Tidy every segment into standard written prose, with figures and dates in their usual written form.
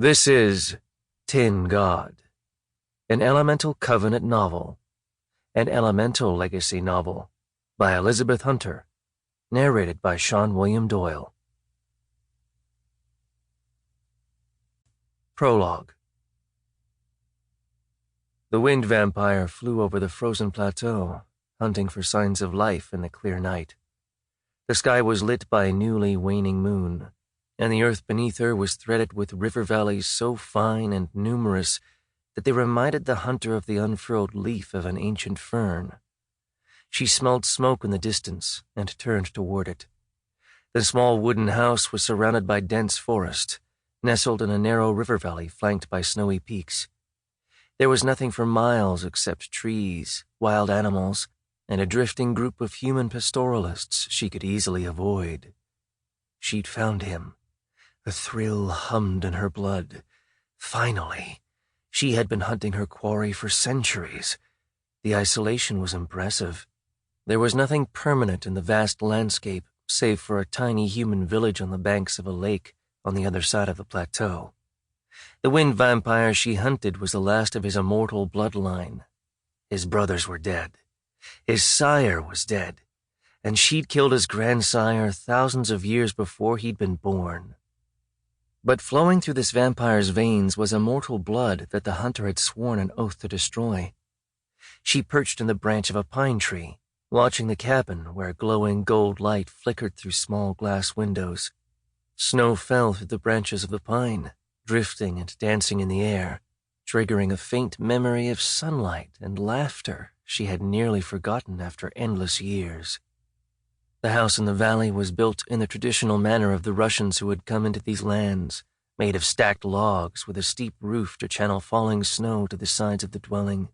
This is Tin God, an Elemental Covenant novel, an Elemental Legacy novel by Elizabeth Hunter, narrated by Sean William Doyle. Prologue. The wind vampire flew over the frozen plateau, hunting for signs of life in the clear night. The sky was lit by a newly waning moon, and the earth beneath her was threaded with river valleys so fine and numerous that they reminded the hunter of the unfurled leaf of an ancient fern. She smelled smoke in the distance and turned toward it. The small wooden house was surrounded by dense forest, nestled in a narrow river valley flanked by snowy peaks. There was nothing for miles except trees, wild animals, and a drifting group of human pastoralists she could easily avoid. She'd found him. A thrill hummed in her blood. Finally, she had been hunting her quarry for centuries. The isolation was impressive. There was nothing permanent in the vast landscape, save for a tiny human village on the banks of a lake on the other side of the plateau. The wind vampire she hunted was the last of his immortal bloodline. His brothers were dead. His sire was dead, and she'd killed his grandsire thousands of years before he'd been born. But flowing through this vampire's veins was immortal blood that the hunter had sworn an oath to destroy. She perched in the branch of a pine tree, watching the cabin where glowing gold light flickered through small glass windows. Snow fell through the branches of the pine, drifting and dancing in the air, triggering a faint memory of sunlight and laughter she had nearly forgotten after endless years. The house in the valley was built in the traditional manner of the Russians who had come into these lands, made of stacked logs with a steep roof to channel falling snow to the sides of the dwelling.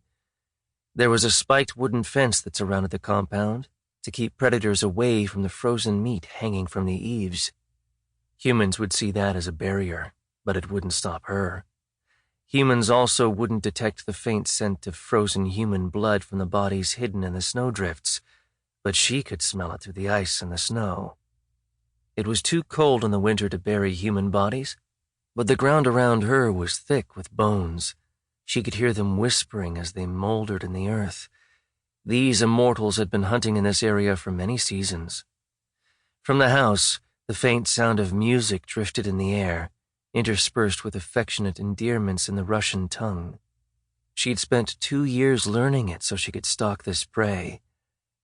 There was a spiked wooden fence that surrounded the compound to keep predators away from the frozen meat hanging from the eaves. Humans would see that as a barrier, but it wouldn't stop her. Humans also wouldn't detect the faint scent of frozen human blood from the bodies hidden in the snowdrifts, but she could smell it through the ice and the snow. It was too cold in the winter to bury human bodies, but the ground around her was thick with bones. She could hear them whispering as they moldered in the earth. These immortals had been hunting in this area for many seasons. From the house, the faint sound of music drifted in the air, interspersed with affectionate endearments in the Russian tongue. She'd spent 2 years learning it so she could stalk this prey.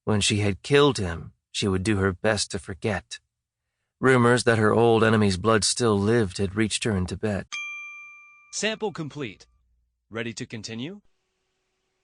When she had killed him, she would do her best to forget. Rumors that her old enemy's blood still lived had reached her in Tibet. Sample complete. Ready to continue?